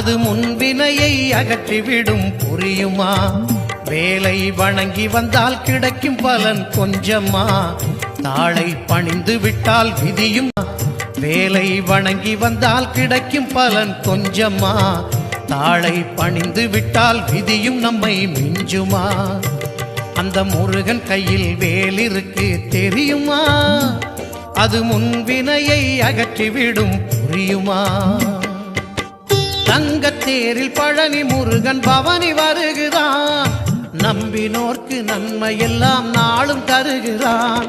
அது முன்வினையை அகற்றிவிடும் புரியுமா? வேலை வணங்கி வந்தால் கிடைக்கும் பலன் கொஞ்சமா? தாளை பணிந்து விட்டால் விதியும். வேலை வணங்கி வந்தால் கிடைக்கும் பலன் கொஞ்சமா? தாளை பணிந்து விட்டால் விதியும் நம்மை மிஞ்சுமா? அந்த முருகன் கையில் வேலிருக்கு தெரியுமா? அது முன்வினையை அகற்றிவிடும் புரியுமா? தங்கத்தேரில் பழனி முருகன் பவனி வருகிறான். நம்பினோர்க்கு நன்மை எல்லாம் நாளும் தருகிறான்.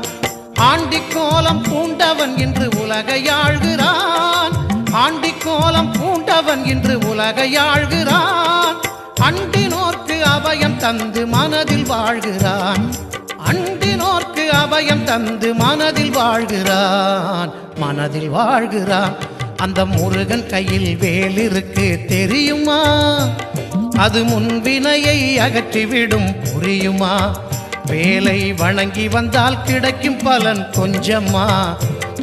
ஆண்டிக்கோலம் பூண்டவன் இன்று உலகை ஆள்கிறான். ஆண்டிக்கோலம் பூண்டவன் இன்று உலகை ஆள்கிறான். அண்டினோர்க்கு அபயம் தந்து மனதில் வாழ்கிறான். அண்டினோர்க்கு அபயம் தந்து மனதில் வாழ்கிறான். மனதில் வாழ்கிறான். அந்த முருகன் கையில் வேலிருக்கு தெரியுமா? அது முன்வினையை அகற்றிவிடும் புரியுமா? வேலை வணங்கி வந்தால் கிடைக்கும் பலன் கொஞ்சமா?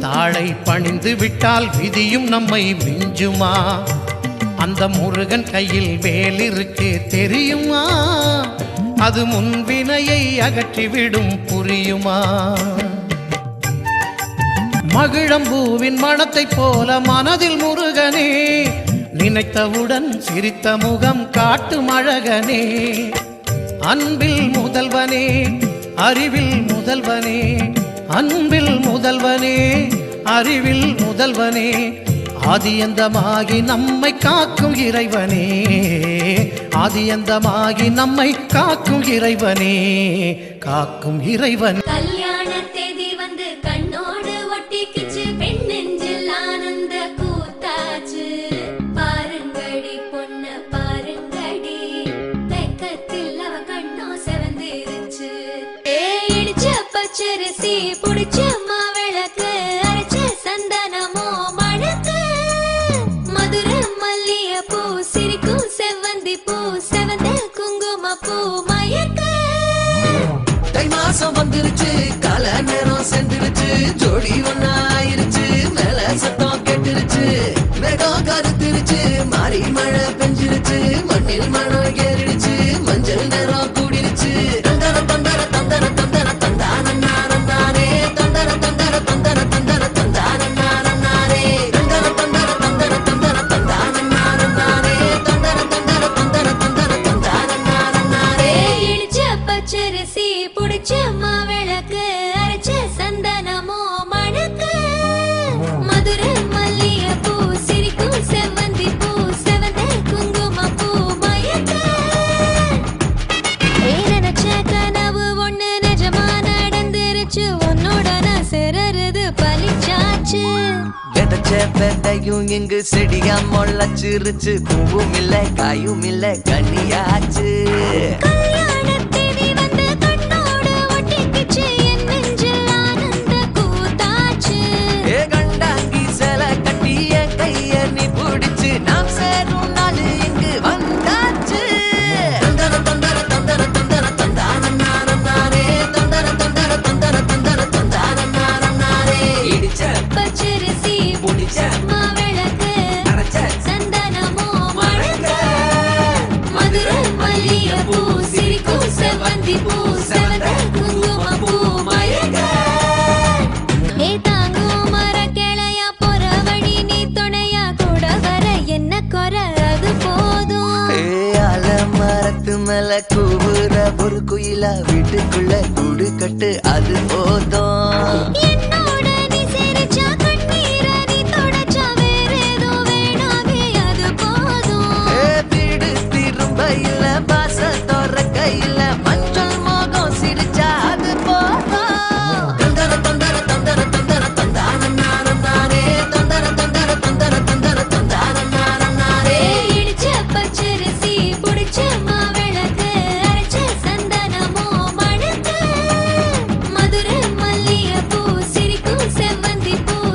தாளை பணிந்து விட்டால் விதியும் நம்மை மிஞ்சுமா? அந்த முருகன் கையில் வேலிருக்கு தெரியுமா? அது முன்வினையை அகற்றிவிடும் புரியுமா? மகிழம்பூவின் மனத்தை போல மனதில் முருகனே, நினைத்தவுடன் சிரித்த முகம் காட்டும் அழகனே. அன்பில் முதல்வனே, அறிவில் முதல்வனே, அன்பில் முதல்வனே, அறிவில் முதல்வனே, ஆதியந்தமாகி நம்மை காக்கும் இறைவனே. ஆதியந்தமாகி நம்மை காக்கும் இறைவனே, காக்கும் இறைவன். கல்யாண தேதி வந்து கண்ணோடு ஒட்டிக்கிச்சு, பெண் நெஞ்சில் ஆனந்த கூத்தாச்சு. பாருங்கடி பொண்ண பாருங்கடி, வெக்கத்தில் அவ கண்ணோ செவந்திருச்சு. இடிச்ச பச்சரிசி புடிச்ச மாவிளக்கு, அரைச்ச சந்தனமோ மணக்கு. மதுர மல்லிய பூ சிரிக்கும் செவ்வந்தி பூ, செவந்த குங்கும பூ மயக்க. தை மாசம் வந்துருச்சு, கால நேரம் சென்றுருச்சு, ஜோடி ஒன்னாயிருச்சு, மேல சத்தம் கேட்டுருச்சு. மேகம் கருத்துருச்சு, மாறி மழை பெஞ்சிருச்சு, மண்ணில் மனம் ஏறிடுச்சு, மஞ்சள் நேரம் கூடிருச்சு. தந்தர தந்தர தந்தர தந்தர தந்தானே, தந்தர தந்தர தந்தர தந்தர தந்தானே, தந்தர தந்தர தந்தர தந்தர தந்தானே, தந்தர தந்தர தந்தர தந்தர தந்தானே. இடிச்ச பச்சரிசி புடிச்ச மாவிளக்கு, அரைச்ச சந்தனமோ மணக்கு. மதுர மல்லிய பூ சிரிக்கும் செவ்வந்தி பூ, செவந்த குங்கும பூ மயக்க. நினைச்ச கனவு ஒண்ணு நிஜமா நடந்துருச்சு, உன்னோட நான் சிறருது பலிச்சாச்சு. விதைச்ச விதையும் இங்கு செடியா முளைச்சிருச்சு, பூவும் இல்ல காயும் இல்ல கனியாச்சு. கல்யாண தேதி வந்து கண்ணோடு ஒட்டிக்கிச்சு, என் நெஞ்சில் ஆனந்த கூத்தாச்சு. ஏ கண்டாங்கி சில கட்டி என் கைய நீ பிடிச்சு, நாம் சேரும் நாள் இங்கு வந்தாச்சு. தந்தர தந்தர தந்தர தந்தர தந்தானே, தந்தர தந்தர தந்தர தந்தர தந்தானே. இடிச்ச பச்சரிசி புடிச்ச மாவிளக்கு, அரைச்ச சந்தனமோ மணக்க. மதுர மல்லிய பூ சிரிக்கும் செவ்வந்தி பூ, செவந்த குங்கும பூ மயக்க. ஏ தாங்கும் மர கிளையா போற வழி நீ துணையா, கூட வர என்ன குறை அது போதும். மரத்து மேல கூவுற ஒரு குயிலா, வீட்டுக்குள்ள கூடு கட்டு அது போதும்.